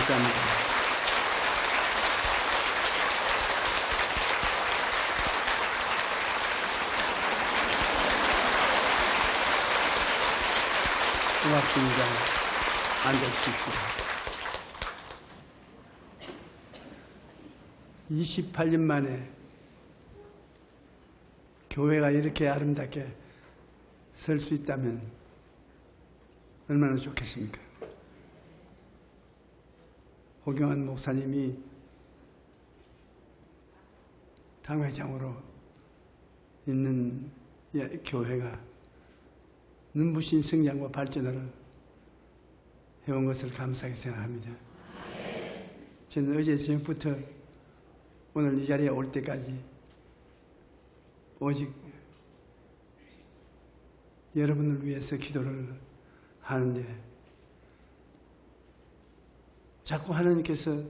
감사합니다. 고맙습니다. 앉아주십시오. 28년 만에 교회가 이렇게 아름답게 설 수 있다면 얼마나 좋겠습니까? 호경환 목사님이 당회장으로 있는 교회가 눈부신 성장과 발전을 해온 것을 감사하게 생각합니다. 저는 어제 저녁부터 오늘 이 자리에 올 때까지 오직 여러분을 위해서 기도를 하는데 자꾸 하나님께서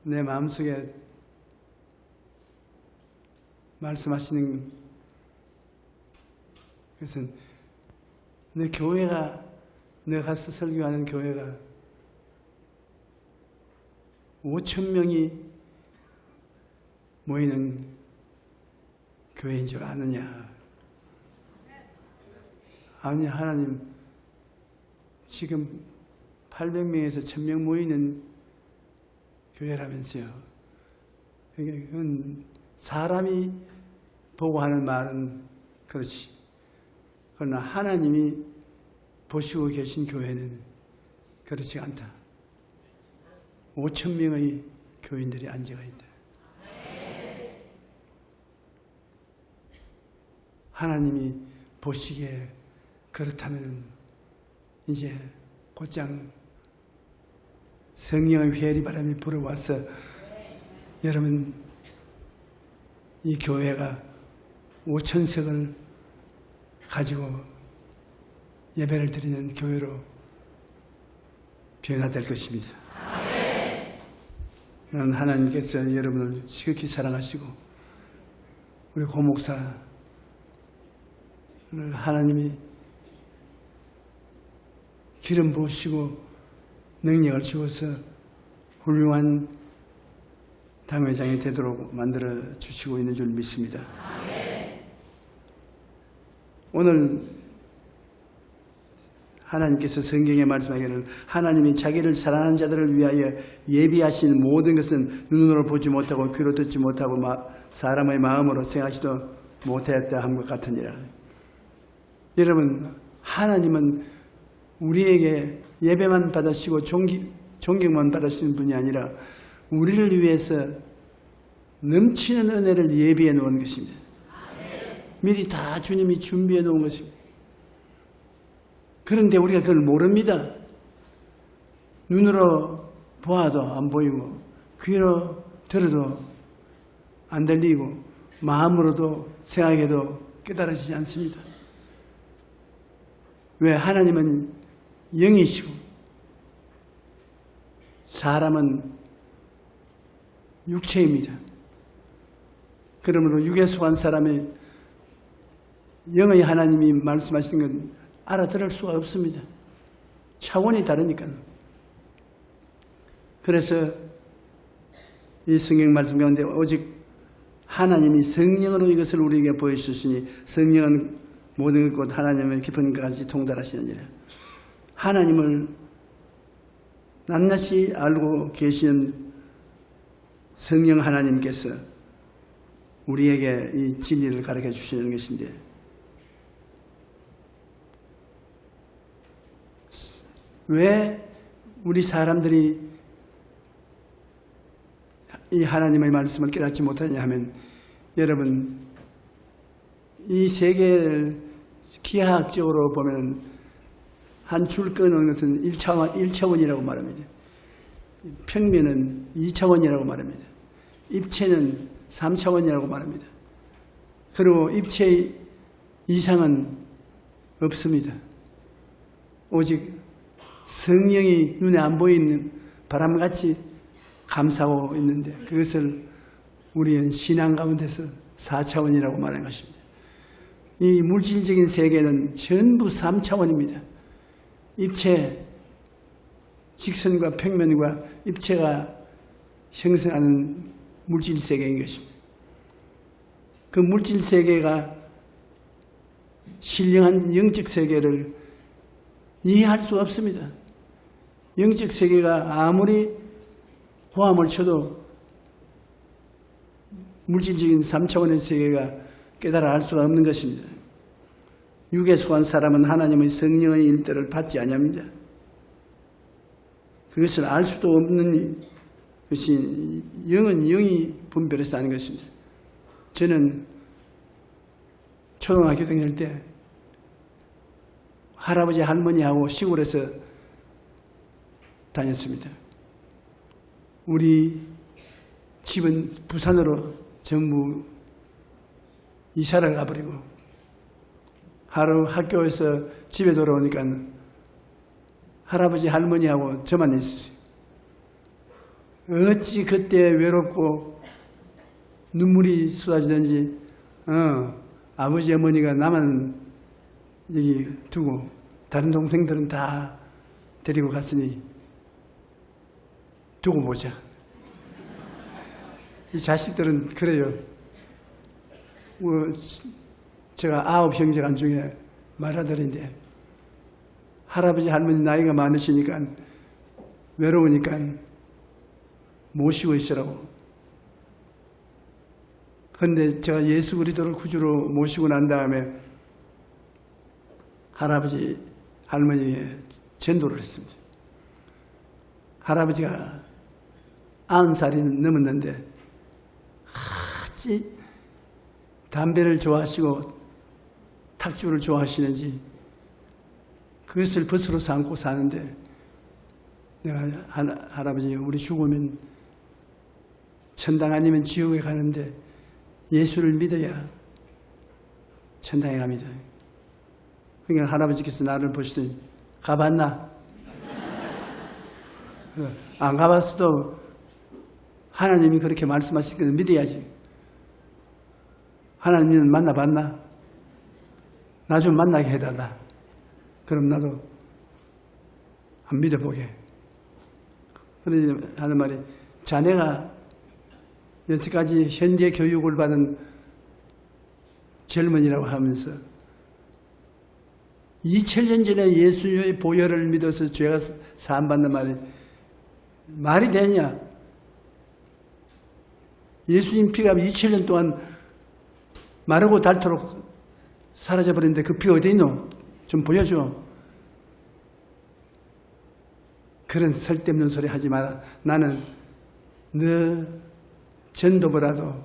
내 마음속에 말씀하시는 것은 내 교회가, 내가 가서 설교하는 교회가 5,000명이 모이는 교회인 줄 아느냐? 아니, 하나님, 지금 800명에서 1,000명 모이는 교회라면서요. 그건 사람이 보고 하는 말은 그렇지. 그러나 하나님이 보시고 계신 교회는 그렇지 않다. 5,000명의 교인들이 앉아가 있다. 하나님이 보시기에 그렇다면 이제 곧장 성령의 회리바람이 불어와서 여러분 이 교회가 5,000석을 가지고 예배를 드리는 교회로 변화될 것입니다. 나는 하나님께서 여러분을 지극히 사랑하시고 우리 고목사를 하나님이 기름 부으시고 능력을 주어서 훌륭한 당회장이 되도록 만들어 주시고 있는 줄 믿습니다. 오늘 하나님께서 성경에 말씀하기를 하나님이 자기를 사랑하는 자들을 위하여 예비하신 모든 것은 눈으로 보지 못하고 귀로 듣지 못하고 사람의 마음으로 생각하지도 못하였다 한 것 같으니라. 여러분, 하나님은 우리에게 예배만 받으시고 존경만 받으시는 분이 아니라 우리를 위해서 넘치는 은혜를 예비해 놓은 것입니다. 미리 다 주님이 준비해 놓은 것입니다. 그런데 우리가 그걸 모릅니다. 눈으로 보아도 안 보이고 귀로 들어도 안 들리고 마음으로도 생각해도 깨달아지지 않습니다. 왜? 하나님은 영이시고 사람은 육체입니다. 그러므로 육에 속한 사람의 영의 하나님이 말씀하시는 건 알아들을 수가 없습니다. 차원이 다르니까요. 그래서 이 성경 말씀 가운데 오직 하나님이 성령으로 이것을 우리에게 보여주셨으니 성령은 모든 것 하나님의 깊은 것까지 통달하시느니라. 하나님을 낱낱이 알고 계시는 성령 하나님께서 우리에게 이 진리를 가르쳐 주시는 것인데 왜 우리 사람들이 이 하나님의 말씀을 깨닫지 못하냐 하면 여러분 이 세계를 기하학적으로 보면 한 줄 끊는 것은 1차원이라고 말합니다. 평면은 2차원이라고 말합니다. 입체는 3차원이라고 말합니다. 그리고 입체 이상은 없습니다. 오직 성령이 눈에 안 보이는 바람같이 감싸고 있는데 그것을 우리는 신앙 가운데서 4차원이라고 말하는 것입니다. 이 물질적인 세계는 전부 3차원입니다. 입체, 직선과 평면과 입체가 형성하는 물질 세계인 것입니다. 그 물질 세계가 신령한 영적 세계를 이해할 수 없습니다. 영적 세계가 아무리 호함을 쳐도 물질적인 3차원의 세계가 깨달아 알 수가 없는 것입니다. 육에 속한 사람은 하나님의 성령의 일들을 받지 아니합니다. 그것을 알 수도 없는 것이 영은 영이 분별해서 하는 것입니다. 저는 초등학교 다닐 때 할아버지 할머니하고 시골에서 다녔습니다. 우리 집은 부산으로 전부 이사를 가버리고 하루 학교에서 집에 돌아오니까 할아버지 할머니하고 저만 있었어요. 어찌 그때 외롭고 눈물이 쏟아지든지 아버지 어머니가 나만 여기 두고 다른 동생들은 다 데리고 갔으니 두고 보자. 이 자식들은 그래요. 제가 9 형제간 중에 맏아들인데 할아버지 할머니 나이가 많으시니까 외로우니까 모시고 있으라고. 그런데 제가 예수 그리스도를 구주로 모시고 난 다음에 할아버지 할머니의 전도를 했습니다. 할아버지가 90살이 넘었는데 어찌 담배를 좋아하시고 탁주를 좋아하시는지 그것을 벗으로 삼고 사는데 내가 할아버지 우리 죽으면 천당 아니면 지옥에 가는데 예수를 믿어야 천당에 갑니다. 그러니까 할아버지께서 나를 보시더니 가봤나? 안 가봤어도 하나님이 그렇게 말씀하시니까 믿어야지. 하나님은 만나봤나? 나 좀 만나게 해달라. 그럼 나도 한번 믿어보게. 그러니 하는 말이 자네가 여태까지 현재 교육을 받은 젊은이라고 하면서 2000년 전에 예수의 보혈을 믿어서 죄가 사함받는 말이 되냐? 예수님 피가 2000년 동안 마르고 닳도록 사라져버렸는데 그 피 어디 있노? 좀 보여줘. 그런 쓸데없는 소리 하지 마라. 나는 너 전도보다도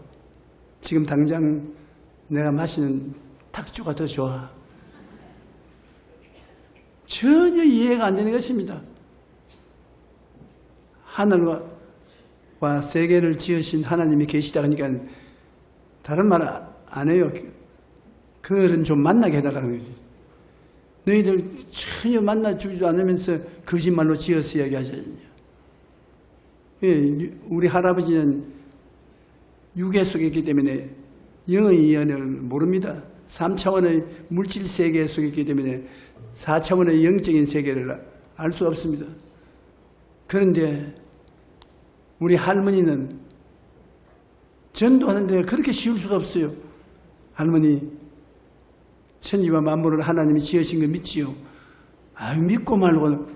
지금 당장 내가 마시는 탁주가 더 좋아. 전혀 이해가 안 되는 것입니다. 하늘과 세계를 지으신 하나님이 계시다 하니까 다른 말 안 해요. 그들은 좀 만나게 해달라는 거지. 너희들 전혀 만나주지도 않으면서 거짓말로 지어서 이야기하잖아요. 우리 할아버지는 육의 속에 있기 때문에 영의 이해를 모릅니다. 3차원의 물질 세계 속에 있기 때문에 4차원의 영적인 세계를 알 수 없습니다. 그런데 우리 할머니는 전도하는데 그렇게 쉬울 수가 없어요. 할머니, 천지와 만물을 하나님이 지으신 거 믿지요? 아유, 믿고 말고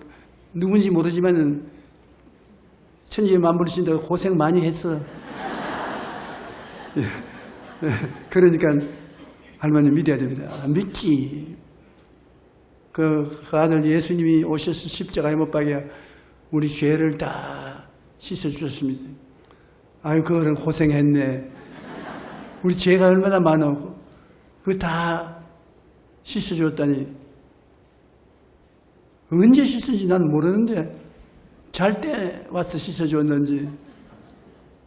누군지 모르지만은 천지와 만물을 지은다고 고생 많이 했어. 그러니까 할머니 믿어야 됩니다. 믿지. 그 아들 예수님이 오셔서 십자가에 못 박여 우리 죄를 다 씻어주셨습니다. 아유, 그 어른 고생했네. 우리 죄가 얼마나 많아. 그거 다 씻어줬다니. 언제 씻은지 나는 모르는데 잘 때 와서 씻어줬는지.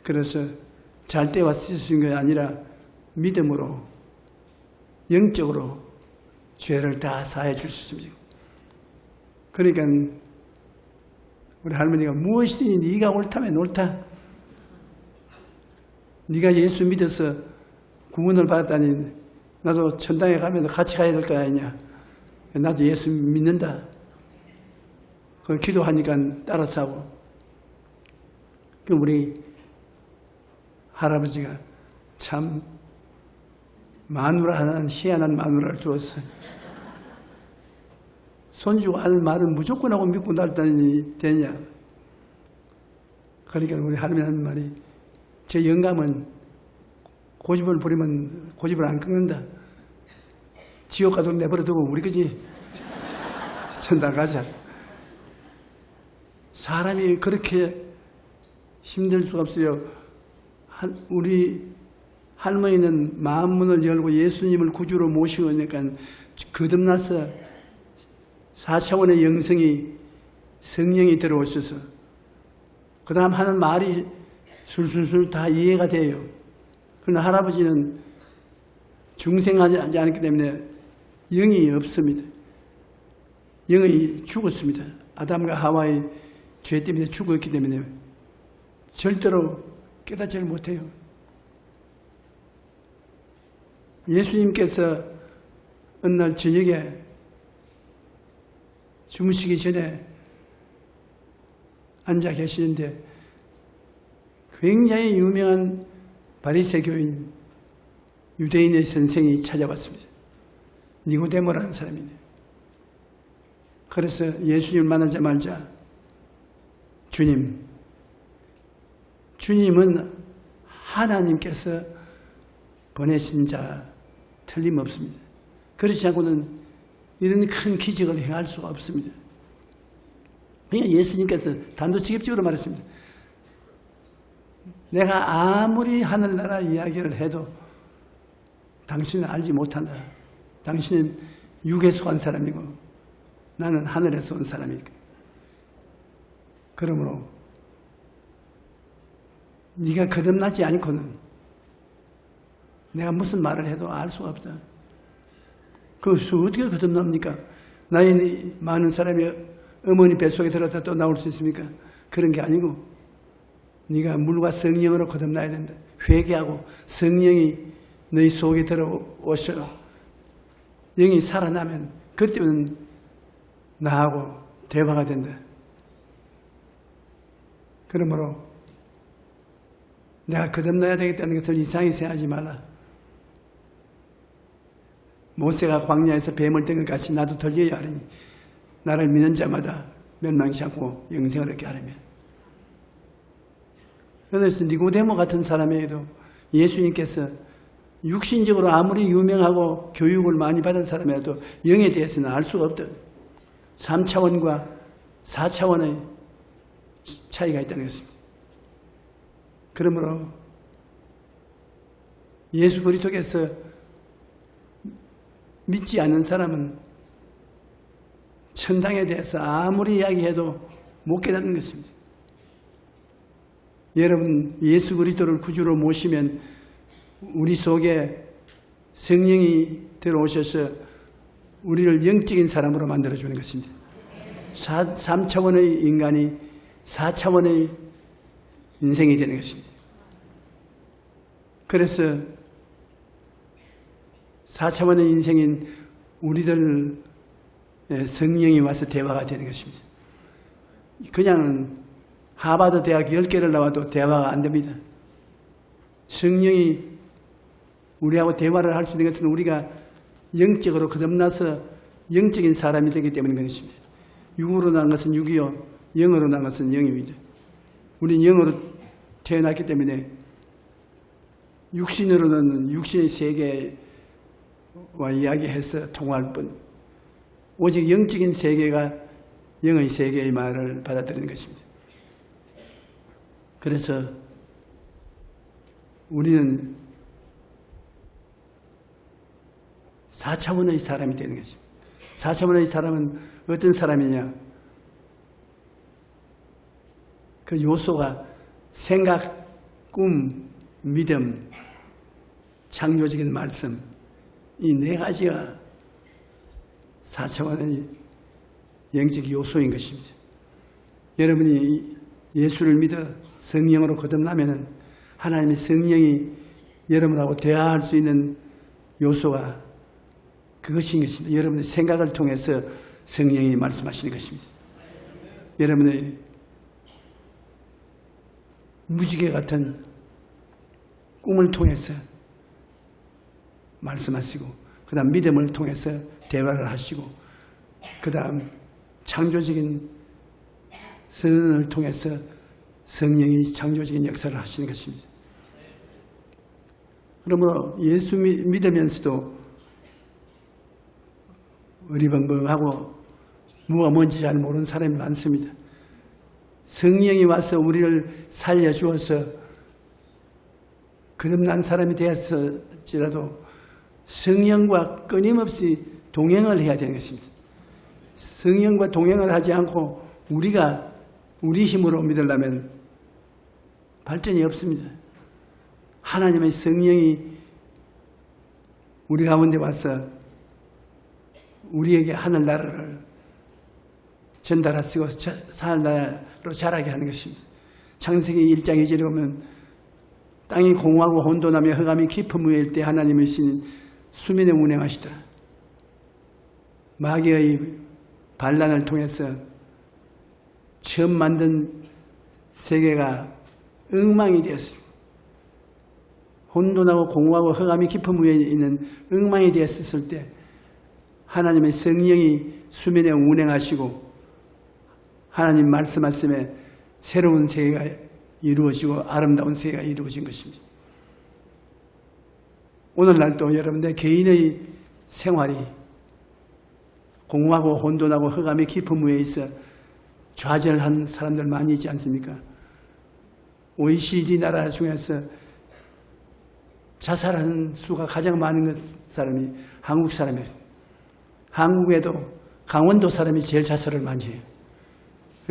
그래서 잘 때 와서 씻은 게 아니라 믿음으로 영적으로 죄를 다 사해 줄 수 있습니다. 그러니까 우리 할머니가 무엇이든 네가 옳다면 옳다. 네가 예수 믿어서 구원을 받았다니 나도 천당에 가면 같이 가야 될 거 아니냐. 나도 예수 믿는다. 그걸 기도하니까 따라서 하고. 그 우리 할아버지가 참 마누라 하나는 희한한 마누라를 두었어요. 손주가 하는 말은 무조건 하고 믿고 날다니 되냐. 그러니까 우리 할머니 하는 말이, 제 영감은 고집을 부리면 고집을 안 끊는다. 지옥 가도록 내버려두고 우리 그지 나가자. 사람이 그렇게 힘들 수가 없어요. 우리 할머니는 마음문을 열고 예수님을 구주로 모시고 있으니까 거듭나서 4차원의 영성이, 성령이 들어오셔서 그 다음 하는 말이 술술술 다 이해가 돼요. 그러나 할아버지는 중생하지 않기 때문에 영이 없습니다. 영이 죽었습니다. 아담과 하와의 죄 때문에 죽었기 때문에 절대로 깨닫지를 못해요. 예수님께서 어느 날 저녁에 주무시기 전에 앉아 계시는데 굉장히 유명한 바리새교인 유대인의 선생이 찾아왔습니다. 니고데모라는 사람이네. 그래서 예수님을 만나자마자 주님은 하나님께서 보내신 자 틀림없습니다. 그렇지 않고는 이런 큰 기적을 행할 수가 없습니다. 그러니까 예수님께서 단도직입적으로 말했습니다. 내가 아무리 하늘나라 이야기를 해도 당신은 알지 못한다. 당신은 육에서 온 사람이고 나는 하늘에서 온 사람이니까. 그러므로 네가 거듭나지 않고는 내가 무슨 말을 해도 알 수가 없다. 그것을 어떻게 거듭납니까? 나이 많은 사람이 어머니 뱃속에 들어갔다 또 나올 수 있습니까? 그런 게 아니고 네가 물과 성령으로 거듭나야 된다. 회개하고 성령이 너희 속에 들어오셔 영이 살아나면 그때는 나하고 대화가 된다. 그러므로 내가 거듭나야 되겠다는 것을 이상하게 생각하지 말라. 모세가 광야에서 뱀을 든 것 같이 나도 덜려야 하리니 나를 믿는 자마다 멸망치 않고 영생을 얻게 하려면. 그래서 니고데모 같은 사람에게도 예수님께서 육신적으로 아무리 유명하고 교육을 많이 받은 사람이라도 영에 대해서는 알 수가 없다. 3차원과 4차원의 차이가 있다는 것입니다. 그러므로 예수 그리스도께서 믿지 않는 사람은 천당에 대해서 아무리 이야기해도 못 깨닫는 것입니다. 여러분 예수 그리스도를 구주로 모시면 우리 속에 성령이 들어오셔서 우리를 영적인 사람으로 만들어주는 것입니다. 3차원의 인간이 4차원의 인생이 되는 것입니다. 그래서 4차원의 인생인 우리들 성령이 와서 대화가 되는 것입니다. 그냥 하버드 대학 10개를 나와도 대화가 안 됩니다. 성령이 우리하고 대화를 할 수 있는 것은 우리가 영적으로 거듭나서 영적인 사람이 되기 때문인 것입니다. 육으로 난 것은 육이요 영으로 난 것은 영입니다. 우리는 영으로 태어났기 때문에 육신으로는 육신의 세계와 이야기해서 통할 뿐 오직 영적인 세계가 영의 세계의 말을 받아들이는 것입니다. 그래서 우리는 4차원의 사람이 되는 것입니다. 4차원의 사람은 어떤 사람이냐? 그 요소가 생각, 꿈, 믿음, 창조적인 말씀 이 네 가지가 4차원의 영적 요소인 것입니다. 여러분이 예수를 믿어 성령으로 거듭나면 하나님의 성령이 여러분하고 대화할 수 있는 요소가 그것인 것입니다. 여러분의 생각을 통해서 성령이 말씀하시는 것입니다. 여러분의 무지개 같은 꿈을 통해서 말씀하시고, 그 다음 믿음을 통해서 대화를 하시고, 그 다음 창조적인 선언을 통해서 성령이 창조적인 역사를 하시는 것입니다. 그러므로 예수 믿으면서도 어리벙벙하고 뭐가 뭔지 잘 모르는 사람이 많습니다. 성령이 와서 우리를 살려주어서 거듭난 사람이 되었을지라도 성령과 끊임없이 동행을 해야 되는 것입니다. 성령과 동행을 하지 않고 우리가 우리 힘으로 믿으려면 발전이 없습니다. 하나님의 성령이 우리 가운데 와서 우리에게 하늘나라를 전달하시고 하늘나라로 자라게 하는 것입니다. 창세기 1장 2절에 보면 땅이 공허하고 혼돈하며 흑암이 깊은 무일 때 하나님의 신 수면에 운행하시더라. 마귀의 반란을 통해서 처음 만든 세계가 엉망이 되었습니다. 혼돈하고 공허하고 흑암이 깊은 무에 있는 엉망이 되었을 때 하나님의 성령이 수면에 운행하시고 하나님 말씀하심에 새로운 세계가 이루어지고 아름다운 세계가 이루어진 것입니다. 오늘날도 여러분들 개인의 생활이 공허하고 혼돈하고 흑암이 깊은 무에 있어 좌절한 사람들 많이 있지 않습니까? OECD 나라 중에서 자살하는 수가 가장 많은 사람이 한국 사람이에요. 한국에도 강원도 사람이 제일 자살을 많이 해요.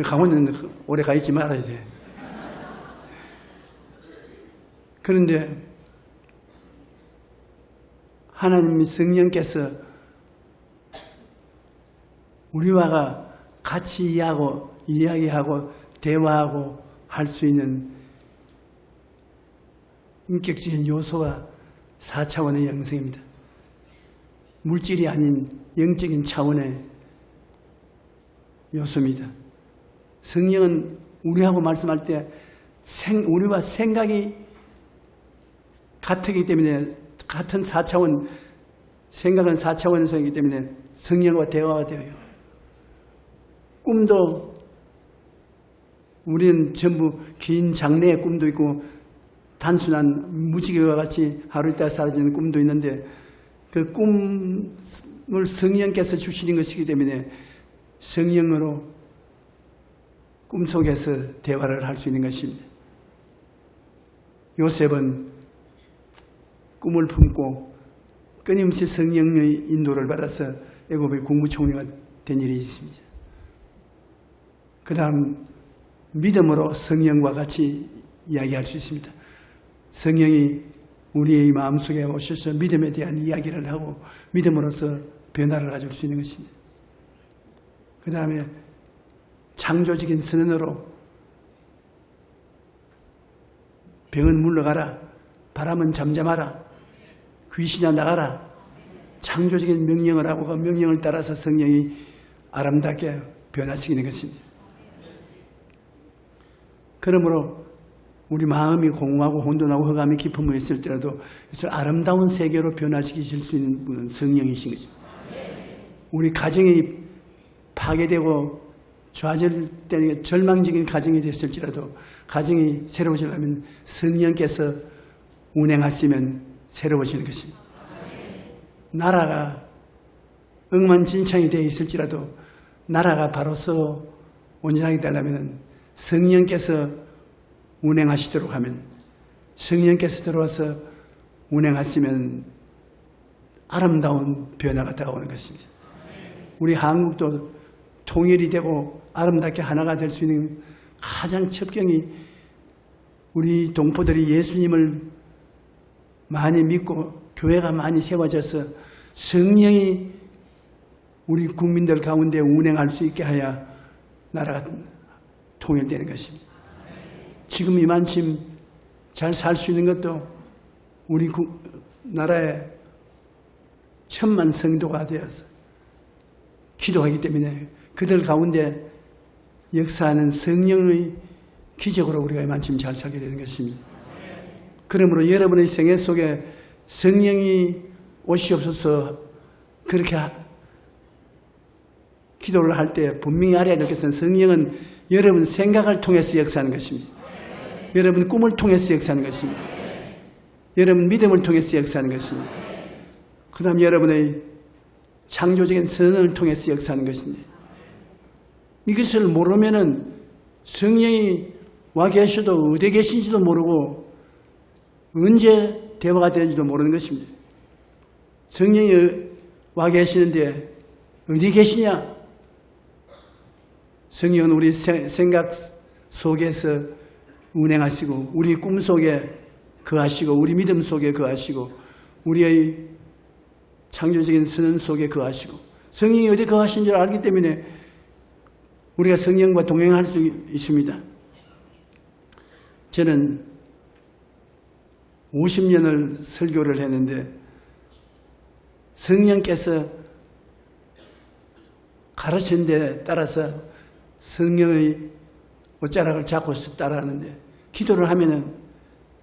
강원도는 오래 가 있지 말아야 돼. 그런데 하나님의 성령께서 우리와 같이 이야기하고 대화하고 할 수 있는 인격적인 요소가 4차원의 영성입니다. 물질이 아닌 영적인 차원의 요소입니다. 성령은 우리하고 말씀할 때 우리와 생각이 같기 때문에 같은 4차원, 생각은 4차원에서이기 때문에 성령과 대화가 되어요. 꿈도 우리는 전부 긴 장래의 꿈도 있고 단순한 무지개와 같이 하루 있다 사라지는 꿈도 있는데 그 꿈을 성령께서 주시는 것이기 때문에 성령으로 꿈속에서 대화를 할 수 있는 것입니다. 요셉은 꿈을 품고 끊임없이 성령의 인도를 받아서 애굽의 국무총리가 된 일이 있습니다. 그 다음 믿음으로 성령과 같이 이야기할 수 있습니다. 성령이 우리의 마음속에 오셔서 믿음에 대한 이야기를 하고 믿음으로써 변화를 가질 수 있는 것입니다. 그 다음에 창조적인 선언으로 병은 물러가라, 바람은 잠잠하라, 귀신아 나가라, 창조적인 명령을 하고 그 명령을 따라서 성령이 아름답게 변화시키는 것입니다. 그러므로 우리 마음이 공허하고 혼돈하고 흑암이 깊은 무에 있을 때라도 그래서 아름다운 세계로 변화시키실 수 있는 분은 성령이신 것입니다. 우리 가정이 파괴되고 좌절되는 절망적인 가정이 됐을지라도 가정이 새로워지려면 성령께서 운행하시면 새로워지는 것입니다. 나라가 엉망진창이 되어 있을지라도 나라가 바로서 온전하게 되려면 성령께서 운행하시도록 하면 성령께서 들어와서 운행하시면 아름다운 변화가 다가오는 것입니다. 우리 한국도 통일이 되고 아름답게 하나가 될 수 있는 가장 첩경이 우리 동포들이 예수님을 많이 믿고 교회가 많이 세워져서 성령이 우리 국민들 가운데 운행할 수 있게 하여 나라가 통일되는 것입니다. 지금 이만큼 잘 살 수 있는 것도 우리 나라의 1000만 성도가 되어서 기도하기 때문에 그들 가운데 역사하는 성령의 기적으로 우리가 이만큼 잘 살게 되는 것입니다. 그러므로 여러분의 생애 속에 성령이 오시옵소서 그렇게 기도를 할 때 분명히 알아야 될 것은 성령은 여러분 생각을 통해서 역사하는 것입니다. 여러분 꿈을 통해서 역사하는 것입니다. 여러분 믿음을 통해서 역사하는 것입니다. 그 다음 여러분의 창조적인 선언을 통해서 역사하는 것입니다. 이것을 모르면은 성령이 와 계셔도 어디 계신지도 모르고 언제 대화가 되는지도 모르는 것입니다. 성령이 와 계시는데 어디 계시냐? 성령은 우리 생각 속에서 운행하시고 우리 꿈 속에 거하시고 우리 믿음 속에 거하시고 우리의 창조적인 선언 속에 거하시고 성령이 어디 거하신 줄 알기 때문에 우리가 성령과 동행할 수 있습니다. 저는 50년을 설교를 했는데 성령께서 가르친 데 따라서 성령의 옷자락을 잡고 따라하는데 기도를 하면은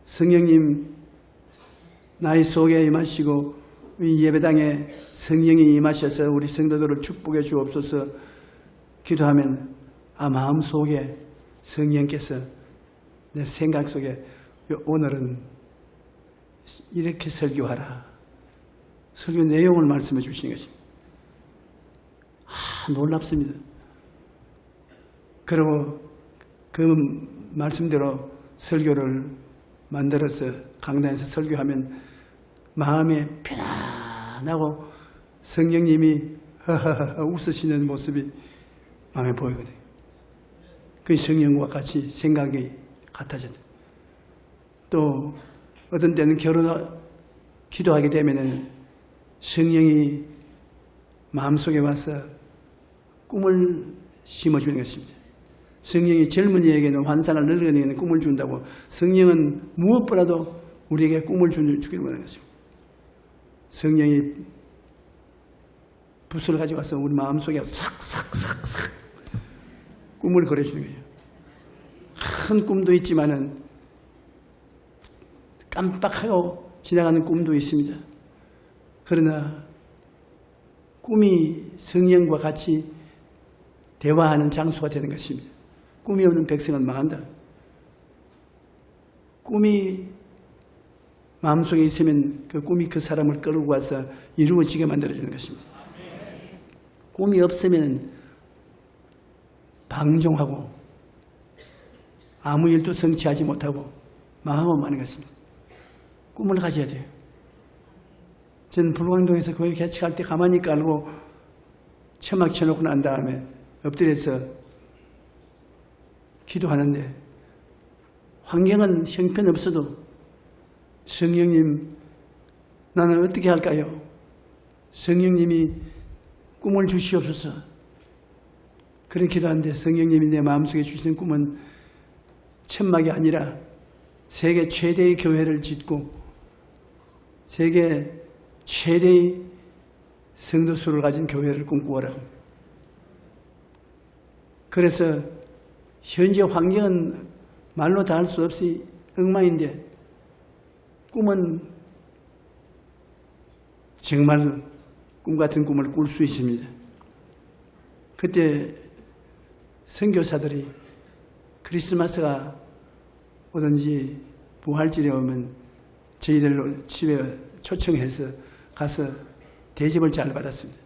성령님 나의 속에 임하시고 이 예배당에 성령이 임하셔서 우리 성도들을 축복해 주옵소서 기도하면 마음속에 성령께서 내 생각 속에 오늘은 이렇게 설교하라. 설교 내용을 말씀해 주시는 것입니다. 놀랍습니다. 그리고 그 말씀대로 설교를 만들어서 강단에서 설교하면 마음에 편안하고 성령님이 웃으시는 모습이 마음에 보이거든요. 그 성령과 같이 생각이 같아졌다. 또 어떤 때는 기도하게 되면은 성령이 마음속에 와서 꿈을 심어주는 것입니다. 성령이 젊은이에게는 환상을 늙은이에게는 꿈을 준다고 성령은 무엇보다도 우리에게 꿈을 주기를 원하는 것입니다. 성령이 붓을 가지고 와서 우리 마음속에 싹싹싹싹 꿈을 그려주는 거예요. 큰 꿈도 있지만은 깜빡하고 지나가는 꿈도 있습니다. 그러나 꿈이 성령과 같이 대화하는 장소가 되는 것입니다. 꿈이 없는 백성은 망한다. 꿈이 마음속에 있으면 그 꿈이 그 사람을 끌고 와서 이루어지게 만들어주는 것입니다. 꿈이 없으면 방종하고 아무 일도 성취하지 못하고 망하고 마는 것입니다. 꿈을 가져야 돼요. 저는 불광동에서 거기 개척할 때 가만히 깔고 처막 쳐놓고 난 다음에 엎드려서 기도하는데 환경은 형편없어도 성령님 나는 어떻게 할까요? 성령님이 꿈을 주시옵소서. 그런 기도하는데 성령님이 내 마음속에 주시는 꿈은 천막이 아니라 세계 최대의 교회를 짓고 세계 최대의 성도 수를 가진 교회를 꿈꾸어라. 그래서 현재 환경은 말로 다 할 수 없이 엉망인데 꿈은 정말 꿈 같은 꿈을 꿀 수 있습니다. 그때 선교사들이 크리스마스가 오든지 부활절에 오면 저희들 집에 초청해서 가서 대접을 잘 받았습니다.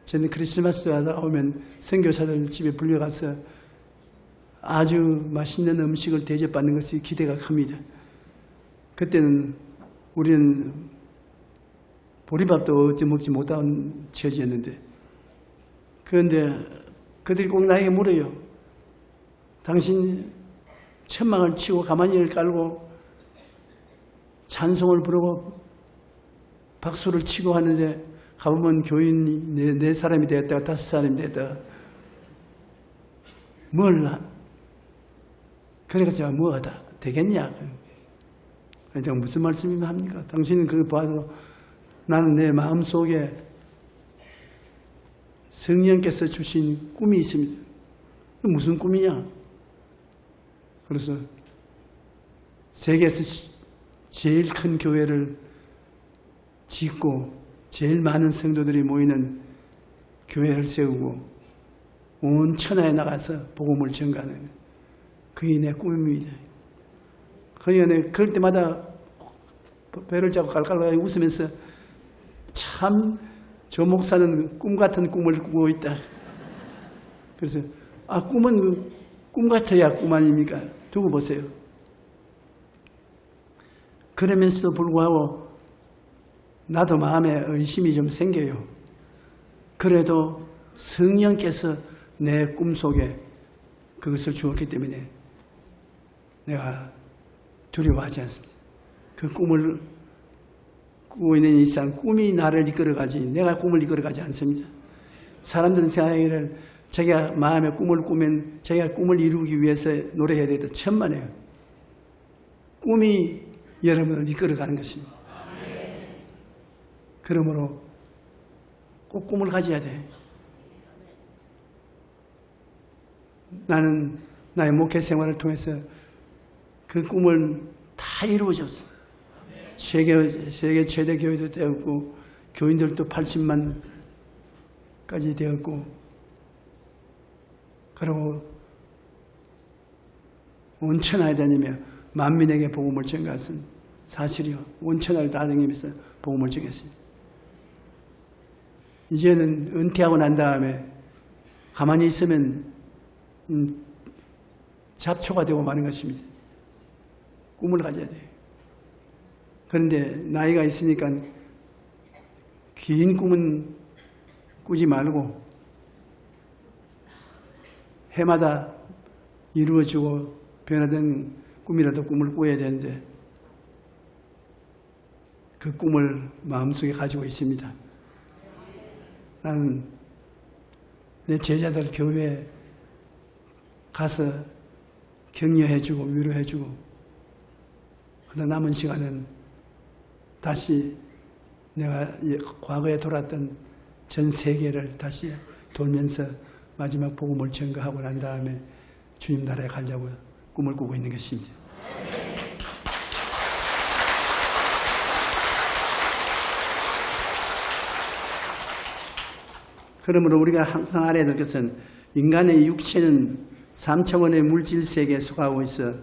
저는 크리스마스가 오면 선교사들 집에 불려가서 아주 맛있는 음식을 대접받는 것이 기대가 큽니다. 그때는 우리는 보리밥도 어찌 먹지 못한 처지였는데 그런데 그들이 꼭 나에게 물어요. 당신 천막을 치고 가만히를 깔고 찬송을 부르고 박수를 치고 하는데 가보면 교인이 네 사람이 되었다가 5사람이 되었다가 그러니까 제가 뭐가 다 되겠냐. 제가 무슨 말씀이면 합니까? 당신은 그거 봐도 나는 내 마음속에 성령께서 주신 꿈이 있습니다. 무슨 꿈이냐? 그래서 세계에서 제일 큰 교회를 짓고 제일 많은 성도들이 모이는 교회를 세우고 온 천하에 나가서 복음을 전가하는 그게 내 꿈입니다. 그러니까 그럴 때마다 배를 잡고 깔깔깔 웃으면서 참 저 목사는 꿈 같은 꿈을 꾸고 있다. 그래서 꿈은 꿈 같아야 꿈 아닙니까? 두고 보세요. 그러면서도 불구하고 나도 마음에 의심이 좀 생겨요. 그래도 성령께서 내 꿈속에 그것을 주었기 때문에 내가 두려워하지 않습니다. 그 꿈을 꾸고 있는 이상 꿈이 나를 이끌어가지 내가 꿈을 이끌어가지 않습니다. 사람들은 생각하기를 자기가 마음에 꿈을 꾸면 자기가 꿈을 이루기 위해서 노력해야 되다 천만에요. 꿈이 여러분을 이끌어가는 것입니다. 그러므로 꼭 꿈을 가져야 돼. 나는 나의 목회 생활을 통해서 그 꿈을 다 이루어졌어. 세계 최대 교회도 되었고 교인들도 80만까지 되었고 그리고 온 천하에 다니며 만민에게 복음을 전가했은 사실이요. 온 천하를 다 다니면서 복음을 전했습니다. 이제는 은퇴하고 난 다음에 가만히 있으면 잡초가 되고 마는 것입니다. 꿈을 가져야 돼요. 그런데 나이가 있으니까 긴 꿈은 꾸지 말고 해마다 이루어지고 변화된 꿈이라도 꿈을 꾸어야 되는데 그 꿈을 마음속에 가지고 있습니다. 나는 내 제자들 교회에 가서 격려해주고 위로해주고 그러나 남은 시간은 다시 내가 과거에 돌았던 전 세계를 다시 돌면서 마지막 복음을 전가하고 난 다음에 주님 나라에 가려고 꿈을 꾸고 있는 것입니다. 그러므로 우리가 항상 알아야 될 것은 인간의 육체는 3차원의 물질 세계에 속하고 있어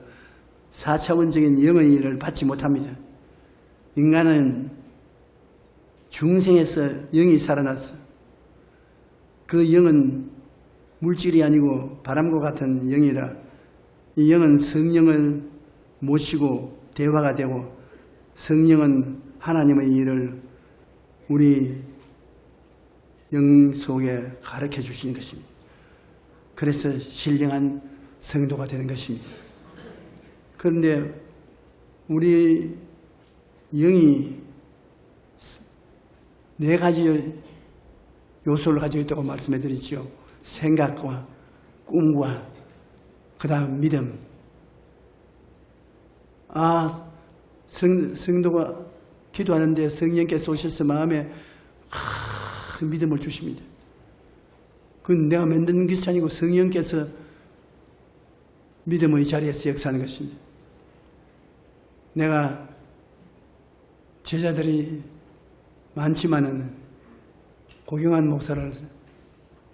4차원적인 영의 일을 받지 못합니다. 인간은 중생에서 영이 살아났어. 그 영은 물질이 아니고 바람과 같은 영이라 이 영은 성령을 모시고 대화가 되고 성령은 하나님의 일을 우리 영 속에 가르쳐 주시는 것입니다. 그래서 신령한 성도가 되는 것입니다. 그런데 우리 영이 네 가지 요소를 가지고 있다고 말씀해 드렸죠. 생각과 꿈과 그 다음 믿음. 성도가 기도하는데 성령께서 오셔서 마음에 믿음을 주십니다. 그건 내가 만든 것이 아니고 성령께서 믿음의 자리에서 역사하는 것입니다. 내가 제자들이 많지만은 고경환 목사를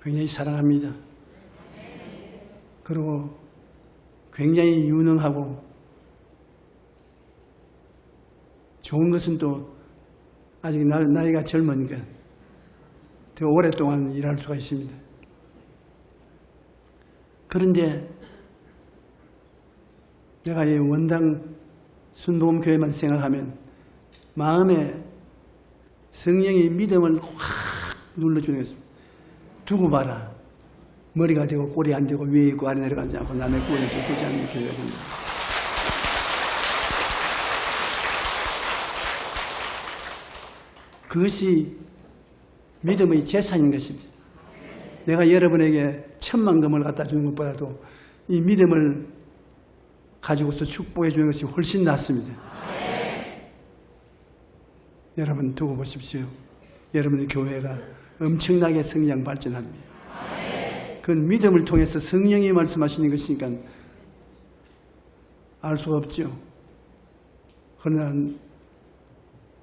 굉장히 사랑합니다. 그리고 굉장히 유능하고 좋은 것은 또 아직 나이가 젊으니까 더 오랫동안 일할 수가 있습니다. 그런데 내가 이 원당 순복음교회만 생각하면 마음에 성령의 믿음을 확 눌러주는 것입니다. 두고 봐라. 머리가 되고 꼬리 안 되고 위에 있고 아래 내려가지 않고 남의 꼴을 쫓지 않는 교회가 됩니다. 그것이 믿음의 재산인 것입니다. 내가 여러분에게 10,000,000금을 갖다 주는 것보다도 이 믿음을 가지고서 축복해 주는 것이 훨씬 낫습니다. 여러분 두고 보십시오. 여러분의 교회가 엄청나게 성장 발전합니다. 그건 믿음을 통해서 성령이 말씀하시는 것이니까 알 수가 없죠. 그러나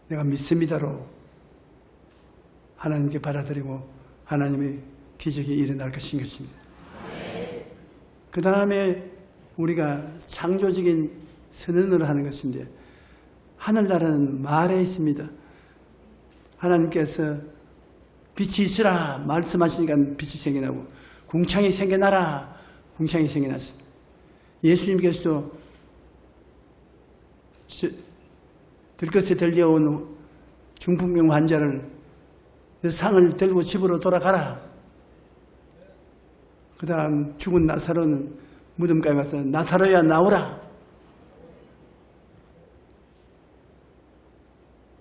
내가 믿습니다로 하나님께 받아들이고 하나님의 기적이 일어날 것인 것입니다. 그 다음에 우리가 창조적인 선언을 하는 것인데, 하늘나라는 말에 있습니다. 하나님께서 빛이 있으라 말씀하시니까 빛이 생겨나고, 궁창이 생겨나라 궁창이 생겨났습니다. 예수님께서도 들것에 들려온 중풍병 환자를 상을 들고 집으로 돌아가라. 그 다음 죽은 나사로는 무덤가에 가서 나사로야 나오라.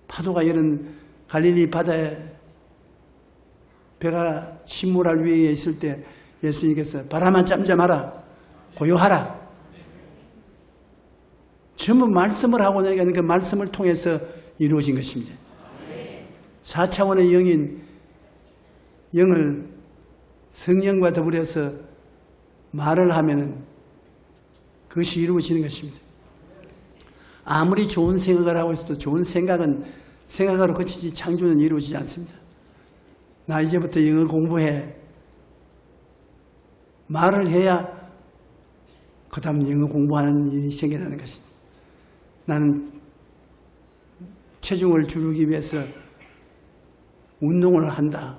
파도가 이런 갈릴리 바다에 배가 침몰할 위에 있을 때 예수님께서 바람아 잠잠하라, 고요하라. 전부 말씀을 하고 나니까 그 말씀을 통해서 이루어진 것입니다. 4차원의 영인 영을 성령과 더불어서 말을 하면 그것이 이루어지는 것입니다. 아무리 좋은 생각을 하고 있어도 좋은 생각은 생각으로 그치지 창조는 이루어지지 않습니다. 나 이제부터 영어 공부해. 말을 해야 그 다음 영어 공부하는 일이 생겨나는 것입니다. 나는 체중을 줄이기 위해서 운동을 한다.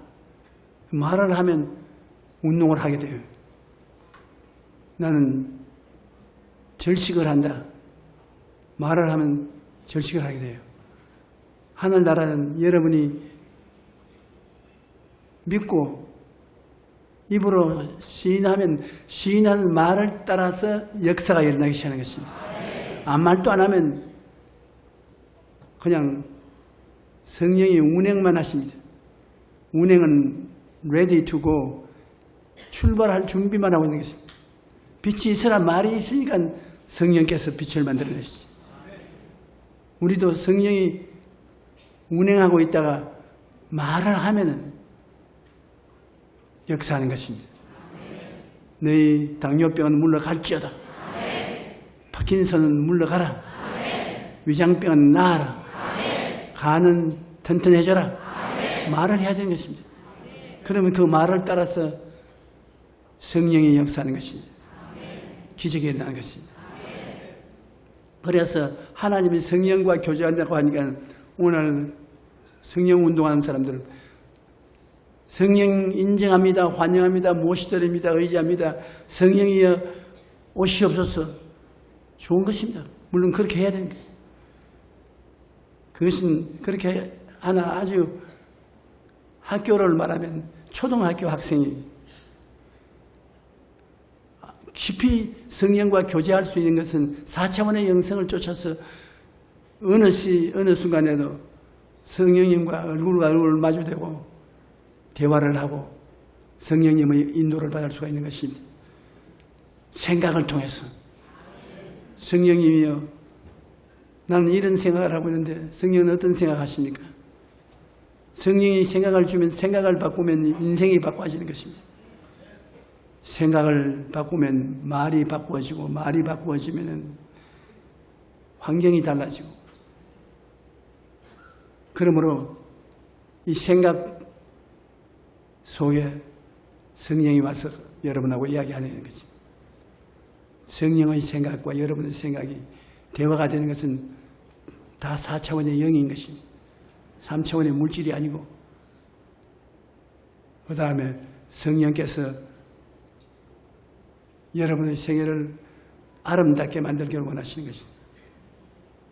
말을 하면 운동을 하게 돼요. 나는 절식을 한다. 말을 하면 절식을 하게 돼요. 하늘나라는 여러분이 믿고 입으로 시인하면 시인하는 말을 따라서 역사가 일어나기 시작하는 것입니다. 아무 말도 안 하면 그냥 성령이 운행만 하십니다. 운행은 ready to go, 출발할 준비만 하고 있는 것입니다. 빛이 있으라 말이 있으니까 성령께서 빛을 만들어내시죠. 우리도 성령이 운행하고 있다가 말을 하면은 역사하는 것입니다. 너희 당뇨병은 물러갈지어다. 파킨슨은 물러가라. 위장병은 나아라. 간은 튼튼해져라. 말을 해야 되는 것입니다. 그러면 그 말을 따라서 성령이 역사하는 것입니다. 기적이 일어나는 것입니다. 그래서 하나님이 성령과 교제한다고 하니까 오늘 성령 운동하는 사람들은 성령 인정합니다. 환영합니다. 모시드립니다. 의지합니다. 성령이여 오시옵소서. 좋은 것입니다. 물론 그렇게 해야 됩니다. 그것은 그렇게 하나 아주 학교를 말하면 초등학교 학생이 깊이 성령과 교제할 수 있는 것은 4차원의 영성을 쫓아서 어느 순간에도 성령님과 얼굴과 얼굴을 마주대고 대화를 하고 성령님의 인도를 받을 수가 있는 것입니다. 생각을 통해서 성령님이여 나는 이런 생각을 하고 있는데 성령은 어떤 생각을 하십니까? 성령이 생각을 주면 생각을 바꾸면 인생이 바꿔지는 것입니다. 생각을 바꾸면 말이 바꾸어지고 말이 바꾸어지면 환경이 달라지고 그러므로 이 생각 속에 성령이 와서 여러분하고 이야기하는 거죠. 성령의 생각과 여러분의 생각이 대화가 되는 것은 다 4차원의 영인 것입니다. 3차원의 물질이 아니고 그 다음에 성령께서 여러분의 생애를 아름답게 만들기를 원하시는 것입니다.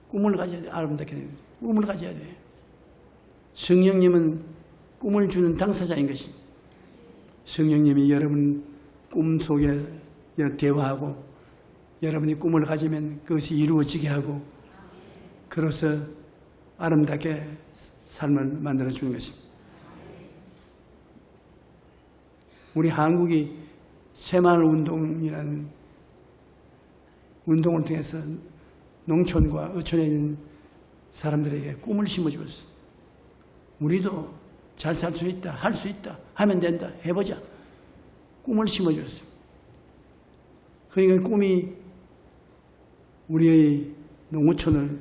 꿈을 가져야 돼요. 아름답게 되는 거죠. 꿈을 가져야 돼요. 성령님은 꿈을 주는 당사자인 것입니다. 성령님이 여러분 꿈 속에 대화하고 여러분이 꿈을 가지면 그것이 이루어지게 하고 그로서 아름답게 삶을 만들어주는 것입니다. 우리 한국이 새마을운동이라는 운동을 통해서 농촌과 어촌에 있는 사람들에게 꿈을 심어주었어요. 우리도 잘 살 수 있다, 할 수 있다, 하면 된다, 해보자. 꿈을 심어주었습니다. 그러니까 꿈이 우리의 농어촌을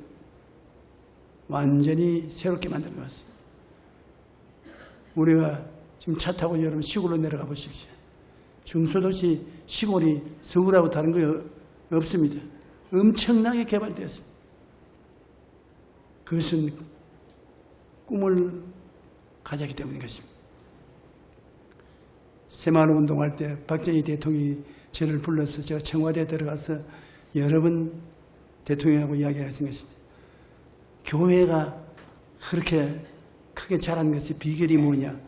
완전히 새롭게 만들어놨습니다. 우리가 지금 차 타고 여러분 시골로 내려가 보십시오. 중소도시 시골이 서울하고 다른 거 없습니다. 엄청나게 개발되었습니다. 그것은 꿈을 가졌기 때문인 것입니다. 새마을 운동할 때 박정희 대통령이 저를 불러서 제가 청와대에 들어가서 여러 번 대통령하고 이야기를 했던 것입니다. 교회가 그렇게 크게 자란 것의 비결이 뭐냐?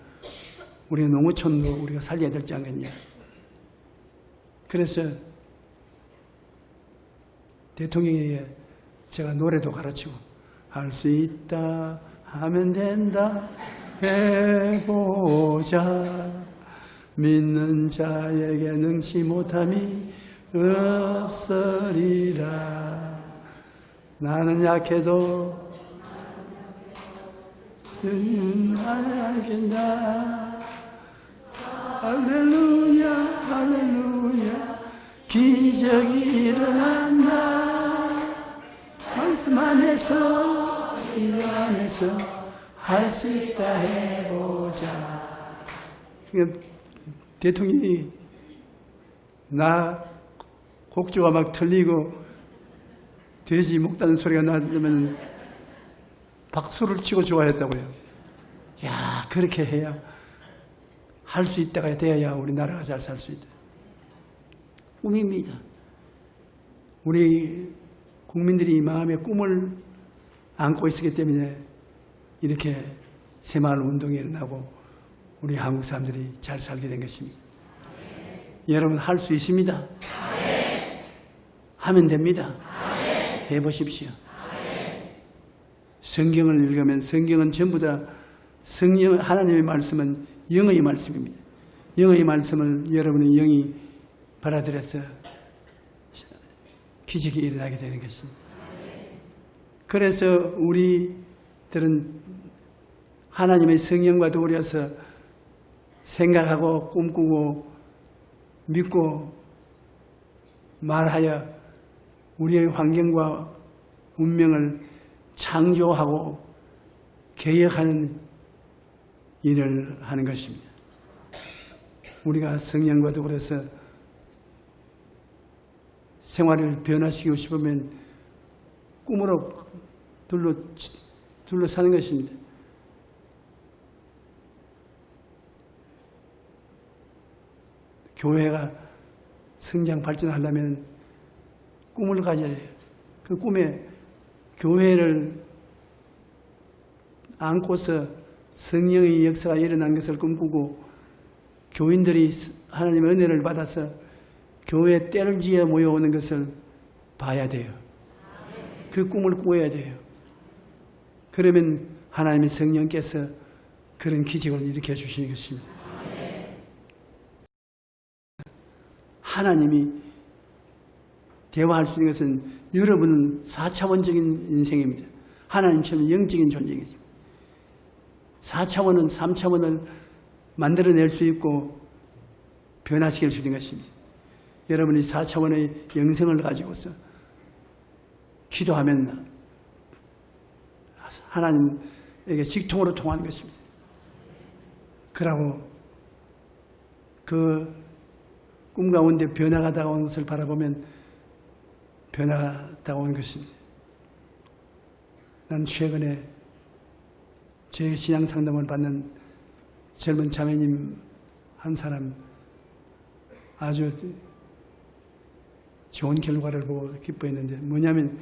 우리 농어촌도 우리가 살려야 되지 않겠냐? 그래서 대통령에게 제가 노래도 가르치고 할 수 있다 하면 된다 해보자 믿는 자에게 능치 못함이 없으리라 나는 약해도 알겠다 할렐루야 할렐루야 기적이 일어난다 말씀 안에서 일 안에서 할 수 있다 해보자. 그러니까 대통령이 나 곡조가 막 틀리고 돼지 목다는 소리가 나면 박수를 치고 좋아했다고요. 야, 그렇게 해야 할 수 있다가 돼야 우리나라가 잘 살 수 있다. 꿈입니다. 우리 국민들이 마음에 꿈을 안고 있었기 때문에 이렇게 새마을 운동이 일어나고 우리 한국 사람들이 잘 살게 된 것입니다. 여러분 할 수 있습니다. 하면 됩니다. 해보십시오. 성경을 읽으면 성경은 전부 다 성령 하나님의 말씀은 영의 말씀입니다. 영의 말씀을 여러분의 영이 받아들여서 기적이 일어나게 되는 것입니다. 그래서 우리들은 하나님의 성령과 더불어서 생각하고 꿈꾸고 믿고 말하여 우리의 환경과 운명을 창조하고 개혁하는 일을 하는 것입니다. 우리가 성령과 더불어서 생활을 변화시키고 싶으면 꿈으로 둘러사는 것입니다. 교회가 성장 발전하려면 꿈을 가져야 해요. 그 꿈에 교회를 안고서 성령의 역사가 일어난 것을 꿈꾸고 교인들이 하나님의 은혜를 받아서 교회에 때를 지어 모여오는 것을 봐야 돼요. 그 꿈을 꾸어야 돼요. 그러면 하나님의 성령께서 그런 기적을 일으켜 주시는 것입니다. 하나님이 대화할 수 있는 것은 여러분은 4차원적인 인생입니다. 하나님처럼 영적인 존재입니다. 4차원은 3차원을 만들어낼 수 있고 변화시킬 수 있는 것입니다. 여러분이 4차원의 영성을 가지고서 기도하면 하나님에게 직통으로 통하는 것입니다. 그러고 그 꿈 가운데 변화가 다가오는 것을 바라보면 변화가 다가오는 것입니다. 난 최근에 제 신앙 상담을 받는 젊은 자매님 한 사람 아주 좋은 결과를 보고 기뻐했는데 뭐냐면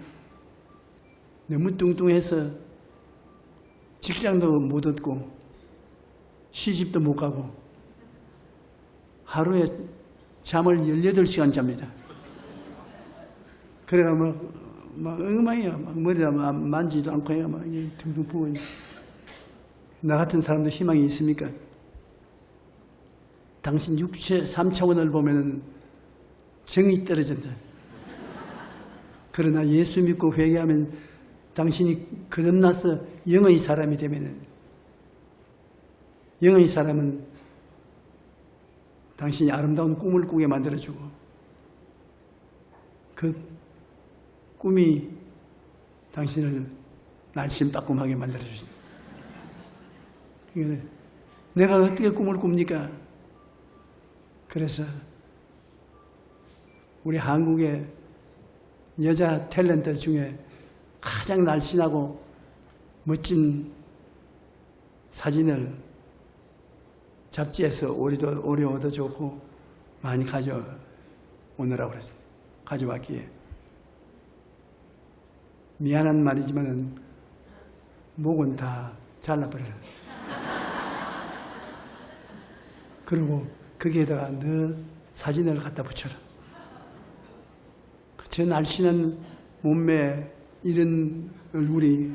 너무 뚱뚱해서 직장도 못 얻고 시집도 못 가고 하루에 잠을 18시간 잡니다. 그래가 막 엉망이야. 막 머리가 만지도 않고 해가 막 둥둥 부어. 나 같은 사람도 희망이 있습니까? 당신 육체 3차원을 보면은 정이 떨어진다. 그러나 예수 믿고 회개하면 당신이 거듭나서 영의 사람이 되면은 영의 사람은 당신이 아름다운 꿈을 꾸게 만들어주고 그 꿈이 당신을 날씬빠꿈하게 만들어주신다. 내가 어떻게 꿈을 꿉니까? 그래서 우리 한국의 여자 탤런트 중에 가장 날씬하고 멋진 사진을 잡지에서 오래 얻어줬고 많이 가져오느라고 그랬어요. 가져왔기에. 미안한 말이지만은 목은 다 잘라버려요. 그리고 거기에다가 너 사진을 갖다 붙여라. 저 날씬한 몸매에 이런 얼굴이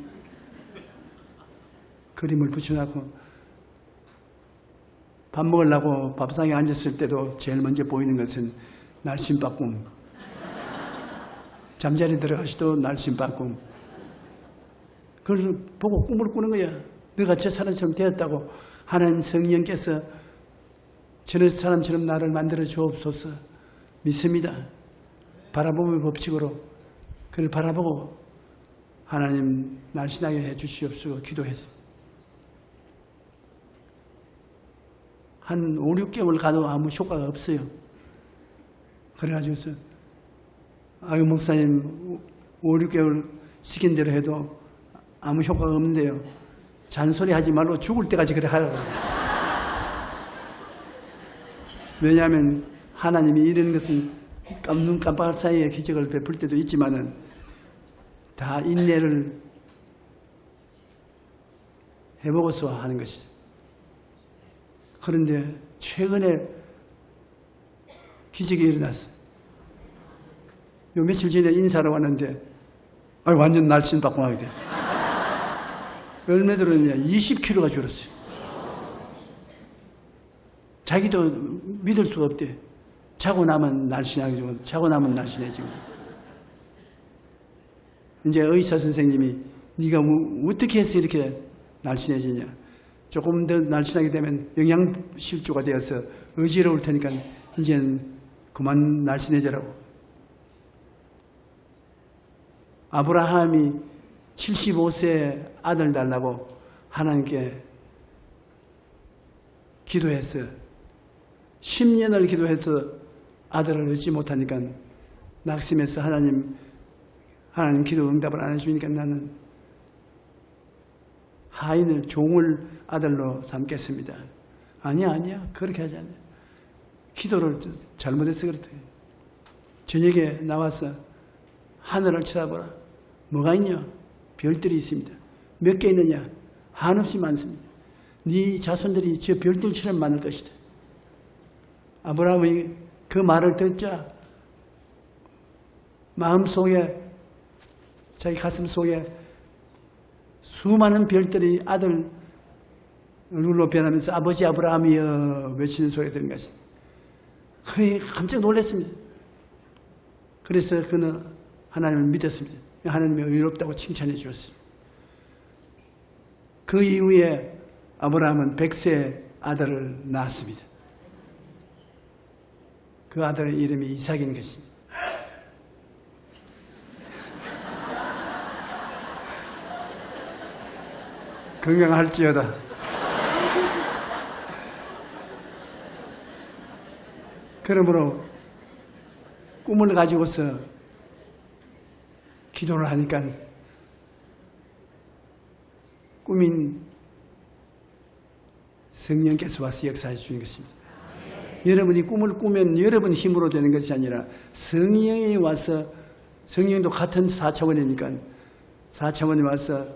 그림을 붙여놓고 밥 먹으려고 밥상에 앉았을 때도 제일 먼저 보이는 것은 날씬빠꿈. 잠자리 들어가시도 날씬빠꿈. 그걸 보고 꿈을 꾸는 거야. 너가 저 사람처럼 되었다고 하나님 성령께서 저런 사람처럼 나를 만들어 주옵소서. 믿습니다. 바라봄의 법칙으로 그를 바라보고 하나님 날씬하게 해 주시옵소서 기도했어요. 한 5, 6개월 가도 아무 효과가 없어요. 그래가지고서 아유 목사님 5, 6개월 시킨 대로 해도 아무 효과가 없는데요. 잔소리 하지 말고 죽을 때까지 그래 하라고. 왜냐하면 하나님이 이런 것은 눈 깜빡할 사이에 기적을 베풀 때도 있지만은 다 인내를 해보고서 하는 것이죠. 그런데 최근에 기적이 일어났어요. 요 며칠 전에 인사를 왔는데 완전 날씬빠꿈하게 됐어요. 얼마 들었냐 20kg가 줄었어요. 자기도 믿을 수가 없대. 자고 나면 날씬해지고 자고 나면 날씬해지고. 이제 의사 선생님이 네가 어떻게 해서 이렇게 날씬해지냐. 조금 더 날씬하게 되면 영양실조가 되어서 어지러울 테니까 이제는 그만 날씬해지라고. 아브라함이 75세에 아들 달라고 하나님께 기도해서 10년을 기도해서 아들을 얻지 못하니까 낙심해서 하나님 기도 응답을 안 해주니까 나는 하인을 종을 아들로 삼겠습니다. 아니야 그렇게 하지 않아요. 기도를 잘못해서 그렇대. 저녁에 나와서 하늘을 쳐다보라. 뭐가 있냐? 별들이 있습니다. 몇 개 있느냐? 한없이 많습니다. 네 자손들이 저 별들처럼 많을 것이다. 아브라함이 그 말을 듣자 마음속에 자기 가슴 속에 수많은 별들이 아들 얼굴로 변하면서 아버지 아브라함이여 외치는 소리가 들린 것입니다. 깜짝 놀랐습니다. 그래서 그는 하나님을 믿었습니다. 하나님이 의롭다고 칭찬해 주었습니다. 그 이후에 아브라함은 100세 아들을 낳았습니다. 그 아들의 이름이 이삭인 것입니다. 건강할지어다. 그러므로 꿈을 가지고서 기도를 하니까 꿈인 성령께서 와서 역사해 주는 것입니다. 여러분이 꿈을 꾸면 여러분 힘으로 되는 것이 아니라 성령이 와서, 성령도 같은 4차원이니까 4차원이 와서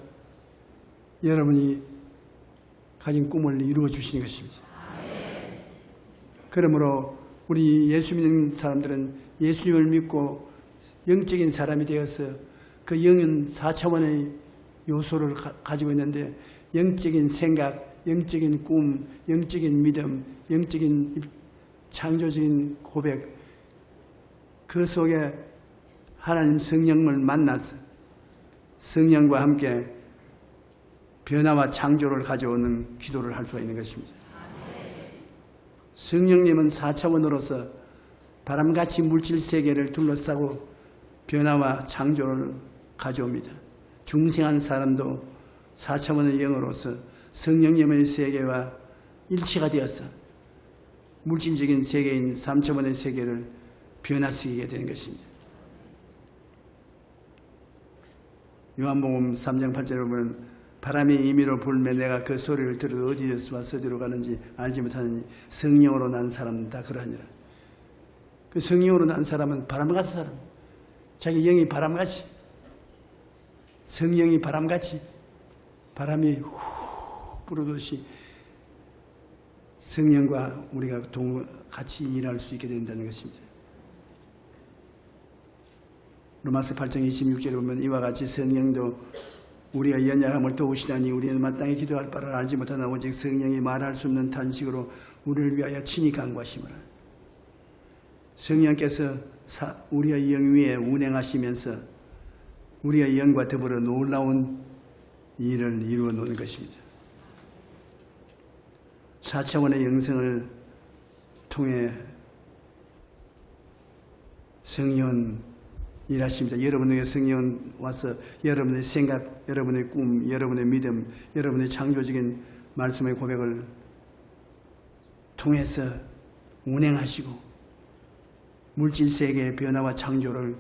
여러분이 가진 꿈을 이루어 주시는 것입니다. 그러므로 우리 예수 믿는 사람들은 예수님을 믿고 영적인 사람이 되어서 그 영은 4차원의 요소를 가지고 있는데 영적인 생각, 영적인 꿈, 영적인 믿음, 영적인 창조적인 고백, 그 속에 하나님 성령을 만나서 성령과 함께 변화와 창조를 가져오는 기도를 할 수가 있는 것입니다. 성령님은 4차원으로서 바람같이 물질 세계를 둘러싸고 변화와 창조를 가져옵니다. 중생한 사람도 4차원의 영으로서 성령님의 세계와 일치가 되어서 물질적인 세계인 3차원의 세계를 변화시키게 되는 것입니다. 요한복음 3장 8절에 보면 바람이 임의로 불매 내가 그 소리를 들어도 어디에서 와서 어디로 가는지 알지 못하느니 성령으로 난 사람은 다 그러하니라. 그 성령으로 난 사람은 바람같은 사람, 자기 영이 바람같이, 성령이 바람같이 바람이 후 불어듯이 성령과 우리가 같이 일할 수 있게 된다는 것입니다. 로마서 8장 26절에 보면 이와 같이 성령도 우리가 연약함을 도우시다니 우리는 마땅히 기도할 바를 알지 못하나 오직 성령이 말할 수 없는 탄식으로 우리를 위하여 친히 간구하시므라. 성령께서 우리의 영 위에 운행하시면서 우리의 영과 더불어 놀라운 일을 이루어 놓는 것입니다. 4차원의 영성을 통해 성령 일하십니다. 여러분에게 성령 와서 여러분의 생각, 여러분의 꿈, 여러분의 믿음, 여러분의 창조적인 말씀의 고백을 통해서 운행하시고 물질 세계의 변화와 창조를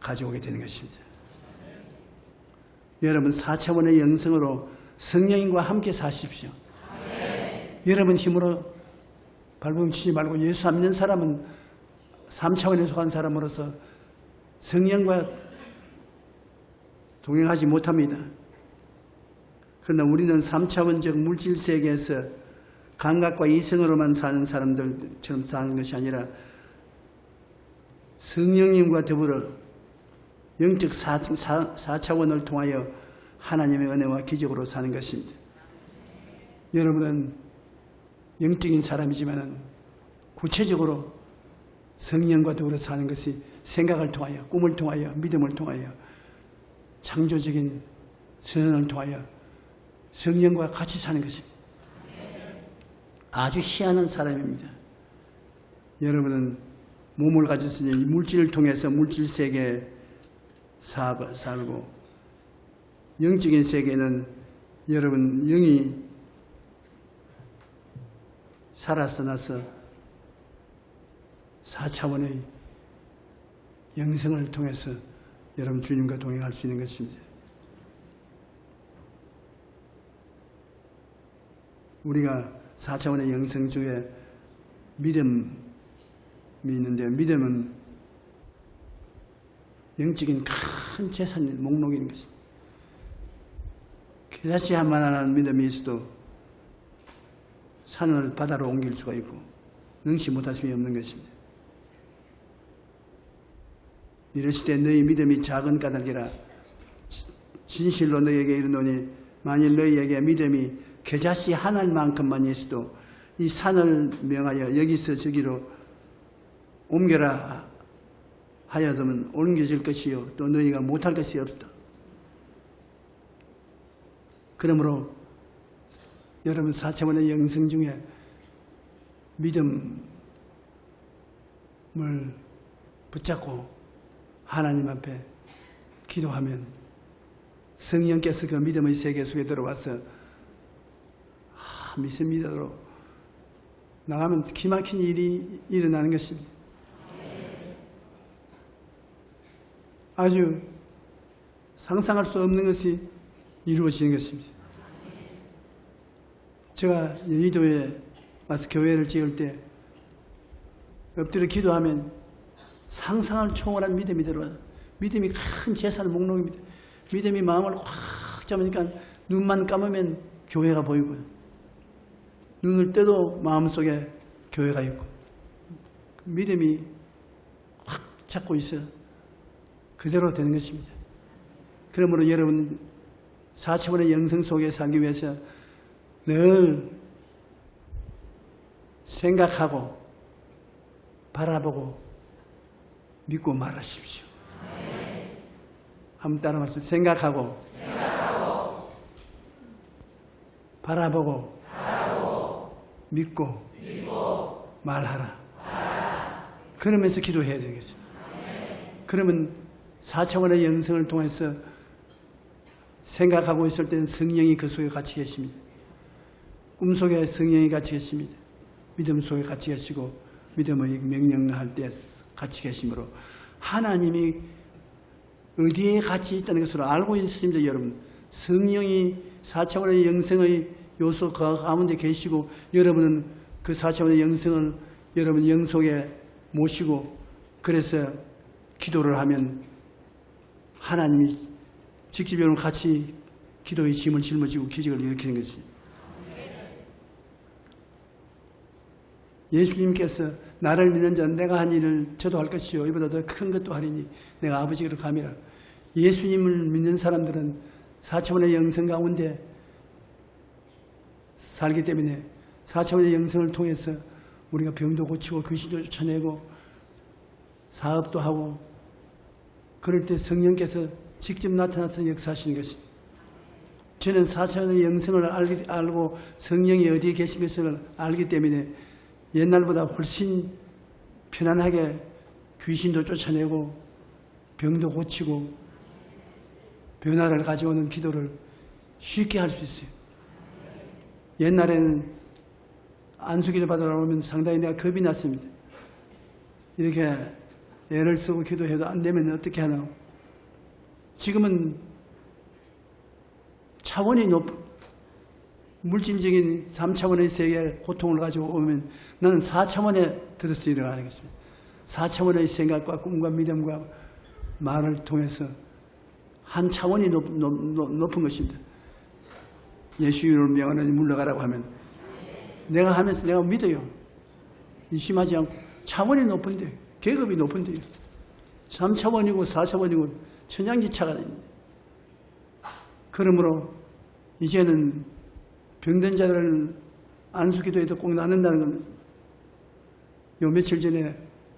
가져오게 되는 것입니다. 여러분 4차원의 영성으로 성령님과 함께 사십시오. 여러분 힘으로 발버둥 치지 말고 예수 안 믿는 사람은 3차원에 속한 사람으로서 성령과 동행하지 못합니다. 그러나 우리는 3차원적 물질 세계에서 감각과 이성으로만 사는 사람들처럼 사는 것이 아니라 성령님과 더불어 영적 4차원을 통하여 하나님의 은혜와 기적으로 사는 것입니다. 여러분은 영적인 사람이지만 구체적으로 성령과 더불어 사는 것이 생각을 통하여, 꿈을 통하여, 믿음을 통하여, 창조적인 선언을 통하여 성령과 같이 사는 것입니다. 아주 희한한 사람입니다. 여러분은 몸을 가졌으니 물질을 통해서 물질 세계에 살고 영적인 세계는 여러분 영이 살아서 나서 4차원의 영성을 통해서 여러분 주님과 동행할 수 있는 것입니다. 우리가 4차원의 영성 중에 믿음이 있는데 믿음은 영적인 큰 재산의 목록인 것입니다. 그다시 한만한 믿음이 있어도 산을 바다로 옮길 수가 있고 능치 못하심이 없는 것입니다. 이르시되 너희 믿음이 작은 까닭이라 진실로 너희에게 이르노니 만일 너희에게 믿음이 겨자씨 하나만큼만 있어도 이 산을 명하여 여기서 저기로 옮겨라 하여도면 옮겨질 것이요 또 너희가 못할 것이 없다. 그러므로 여러분 4차원의 영성 중에 믿음을 붙잡고 하나님 앞에 기도하면 성령께서 그 믿음의 세계 속에 들어와서 믿습니다로 나가면 기막힌 일이 일어나는 것입니다. 아주 상상할 수 없는 것이 이루어지는 것입니다. 제가 여의도에 와서 교회를 지을 때 엎드려 기도하면 상상을 초월한 믿음이 들어와요. 믿음이 큰 재산 목록입니다. 믿음이 마음을 확 잡으니까 눈만 감으면 교회가 보이고요. 눈을 떼도 마음속에 교회가 있고 믿음이 확 잡고 있어 그대로 되는 것입니다. 그러므로 여러분 4차원의 영성 속에 살기 위해서 늘 생각하고 바라보고 믿고 말하십시오. 한번 따라 말씀. 생각하고 바라보고 믿고 말하라. 그러면서 기도해야 되겠어요. 그러면 4차원의 영성을 통해서 생각하고 있을 때는 성령이 그 속에 같이 계십니다. 꿈속에 성령이 같이 계십니다. 믿음 속에 같이 계시고 믿음의 명령할 때 같이 계시므로 하나님이 어디에 같이 있다는 것을 알고 있습니다. 여러분, 성령이 4차원의 영성의 요소 그 가운데 계시고 여러분은 그 4차원의 영성을 여러분 영 속에 모시고 그래서 기도를 하면 하나님이 직접 여러분 같이 기도의 짐을 짊어지고 기적을 일으키는 것입니다. 예수님께서 나를 믿는 자는 내가 한 일을 저도 할 것이요 이보다 더 큰 것도 하리니 내가 아버지께로 감이라. 예수님을 믿는 사람들은 4차원의 영성 가운데 살기 때문에 4차원의 영성을 통해서 우리가 병도 고치고 귀신도 쫓아내고 사업도 하고 그럴 때 성령께서 직접 나타나서 역사하시는 것입니다. 저는 4차원의 영성을 알고 성령이 어디에 계신 것을 알기 때문에 옛날보다 훨씬 편안하게 귀신도 쫓아내고 병도 고치고 변화를 가져오는 기도를 쉽게 할 수 있어요. 옛날에는 안수기도 받으러 오면 상당히 내가 겁이 났습니다. 이렇게 애를 쓰고 기도해도 안 되면 어떻게 하나. 지금은 차원이 물질적인 3차원의 세계의 고통을 가지고 오면 나는 4차원에 들어서 일어나겠습니다. 4차원의 생각과 꿈과 믿음과 말을 통해서 한 차원이 높은 것입니다. 예수 이름으로 명하노니 물러가라고 하면 내가 하면서 내가 믿어요. 의심하지 않고 차원이 높은데 계급이 높은데요. 3차원이고 4차원이고 천양지차가 됩니다. 그러므로 이제는 병든 자들을 안수기도해도 꼭 낫는다는 건 요 며칠 전에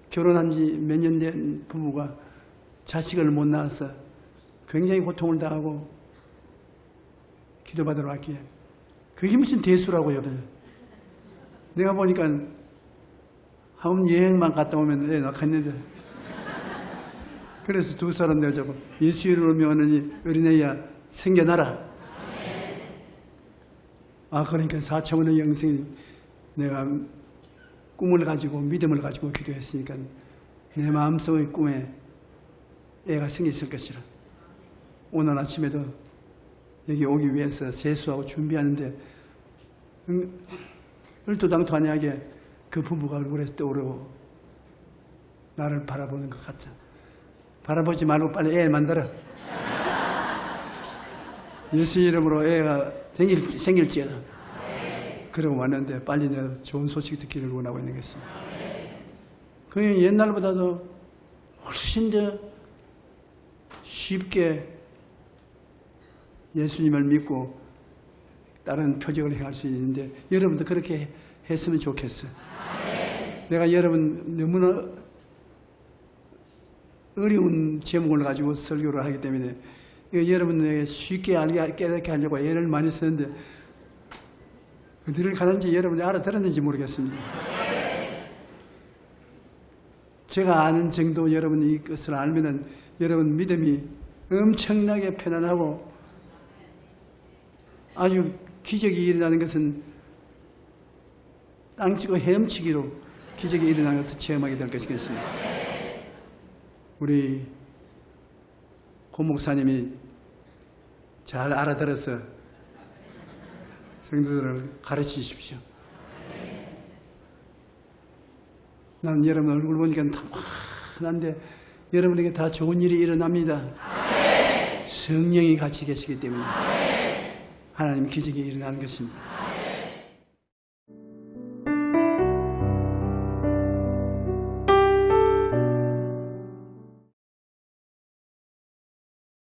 결혼한 지 몇 년 된 부부가 자식을 못 낳아서 굉장히 고통을 당하고 기도받으러 왔기에 그게 무슨 대수라고요. 내가 보니까 한 여행만 갔다 오면 애 낳겠는데 그래서 두 사람 내가 자고 예수 이름으로 명하노니 어린애야 생겨나라. 그러니까 4차원의 영성이 내가 꿈을 가지고 믿음을 가지고 기도했으니까 내 마음속의 꿈에 애가 생겼을 것이라. 오늘 아침에도 여기 위해서 세수하고 준비하는데 얼토당토하게 그 부부가 얼굴에서 떠오르고 나를 바라보는 것 같자. 바라보지 말고 빨리 애 만들어. 예수 이름으로 애가 생길지어다. 그러고 왔는데 빨리 내가 좋은 소식 듣기를 원하고 있는 것입니다. 그 옛날보다도 훨씬 더 쉽게 예수님을 믿고 다른 표적을 행할 수 있는데 여러분도 그렇게 했으면 좋겠어요. 내가 여러분 너무나 어려운 제목을 가지고 설교를 하기 때문에 여러분에게 쉽게 깨닫게 하려고 애를 많이 쓰는데 어디를 가는지 여러분이 알아들었는지 모르겠습니다. 제가 아는 정도 여러분이 이것을 알면은 여러분 믿음이 엄청나게 편안하고 아주 기적이 일어나는 것은 땅치고 헤엄치기로 기적이 일어나는 것을 체험하게 될 것이겠습니다. 우리 고 목사님이 잘 알아들어서 성도들을 가르치십시오. 나는 여러분 얼굴 보니까 다 환한데 여러분에게 다 좋은 일이 일어납니다. 성령이 같이 계시기 때문에 하나님 기적이 일어나는 것입니다.